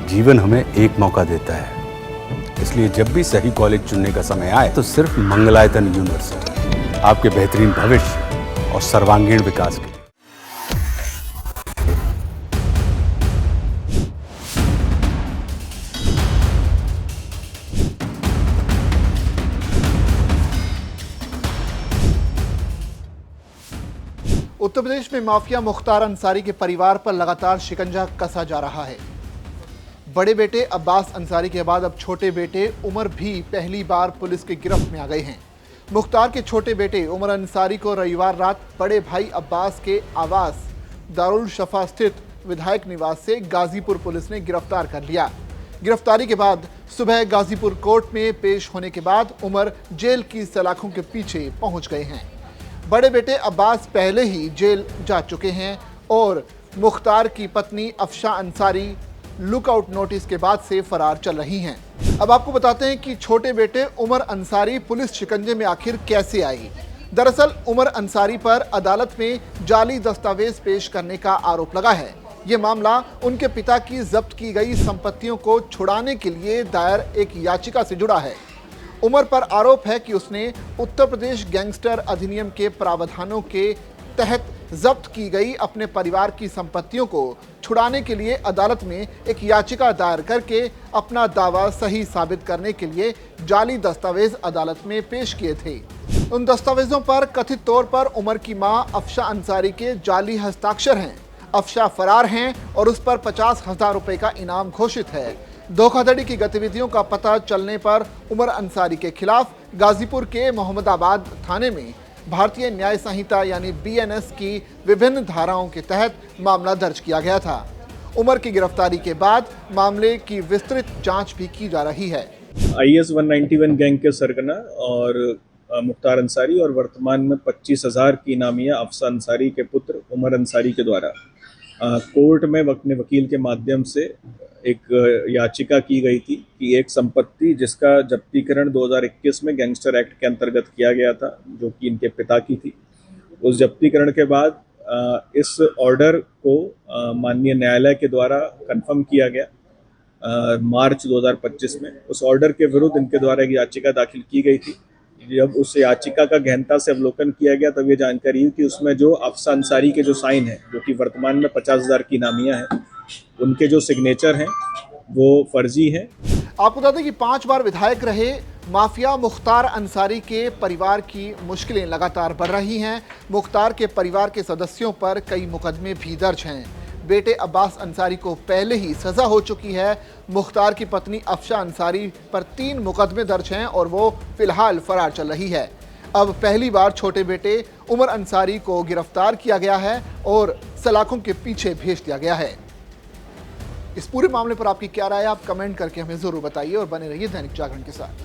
जीवन हमें एक मौका देता है, इसलिए जब भी सही कॉलेज चुनने का समय आए तो सिर्फ मंगलायतन यूनिवर्सिटी आपके बेहतरीन भविष्य और सर्वांगीण विकास के लिए। उत्तर प्रदेश में माफिया मुख्तार अंसारी के परिवार पर लगातार शिकंजा कसा जा रहा है। बड़े बेटे अब्बास अंसारी के बाद अब छोटे बेटे उमर भी पहली बार पुलिस की गिरफ्त में आ गए हैं। मुख्तार के छोटे बेटे उमर अंसारी को रविवार रात बड़े भाई अब्बास के आवास दारुल शफा स्थित विधायक निवास से गाजीपुर पुलिस ने गिरफ्तार कर लिया। गिरफ्तारी के बाद सुबह गाजीपुर कोर्ट में पेश होने के बाद उमर जेल की सलाखों के पीछे पहुंच गए हैं। बड़े बेटे अब्बास पहले ही जेल जा चुके हैं और मुख्तार की पत्नी अफशा अंसारी लुकआउट नोटिस के बाद से फरार चल रही हैं। अब आपको बताते हैं कि छोटे बेटे उमर अंसारी पुलिस शिकंजे में आखिर कैसे आई। दरअसल उमर अंसारी पर अदालत में जाली दस्तावेज पेश करने का आरोप लगा है। ये मामला उनके पिता की जब्त की गई संपत्तियों को छुड़ाने के लिए दायर एक याचिका से जुड़ा है। उमर पर आरोप है कि उसने उत्तर प्रदेश गैंगस्टर अधिनियम के प्रावधानों के तहत जब्त की गई अपने परिवार की संपत्तियों को छुड़ाने के लिए अदालत में एक याचिका दायर करके अपना दावा सही साबित करने के लिए जाली दस्तावेज अदालत में पेश किए थे। उन दस्तावेजों पर कथित तौर पर उमर की मां अफशा अंसारी के जाली हस्ताक्षर हैं। अफशा फरार हैं और उस पर 50,000 रुपए का इनाम घोषित है। धोखाधड़ी की गतिविधियों का पता चलने पर उमर अंसारी के खिलाफ गाजीपुर के मोहम्मदाबाद थाने में भारतीय न्याय संहिता यानी BNS की विभिन्न धाराओं के तहत मामला दर्ज किया गया था। उमर की गिरफ्तारी के बाद मामले की विस्तृत जांच भी की जा रही है। IS 191 गैंग के सरगना और मुख्तार अंसारी और वर्तमान में 25,000 की इनामिया अफसा अंसारी के पुत्र उमर अंसारी के द्वारा कोर्ट में अपने वकील के माध्यम से एक याचिका की गई थी कि एक संपत्ति जिसका जब्तीकरण 2021 में गैंगस्टर एक्ट के अंतर्गत किया गया था, जो कि इनके पिता की थी, उस जब्तीकरण के बाद इस ऑर्डर को माननीय न्यायालय के द्वारा कंफर्म किया गया मार्च 2025 में। उस ऑर्डर के विरुद्ध इनके द्वारा एक याचिका दाखिल की गई थी। जब उस याचिका का गहनता से अवलोकन किया गया तब ये जानकारी हुई कि उसमें जो अफसा अंसारी के जो साइन है, जो कि वर्तमान में 50,000 की इनामिया है, उनके जो सिग्नेचर हैं वो फर्जी हैं। आपको बता दें कि 5 बार विधायक रहे माफिया मुख्तार अंसारी के परिवार की मुश्किलें लगातार बढ़ रही हैं। मुख्तार के परिवार के सदस्यों पर कई मुकदमे भी दर्ज हैं। बेटे अब्बास अंसारी को पहले ही सजा हो चुकी है। मुख्तार की पत्नी अफशा अंसारी पर 3 मुकदमे दर्ज हैं और वो फिलहाल फरार चल रही है। अब पहली बार छोटे बेटे उमर अंसारी को गिरफ्तार किया गया है और सलाखों के पीछे भेज दिया गया है। इस पूरे मामले पर आपकी क्या राय है, आप कमेंट करके हमें जरूर बताइए और बने रहिए दैनिक जागरण के साथ।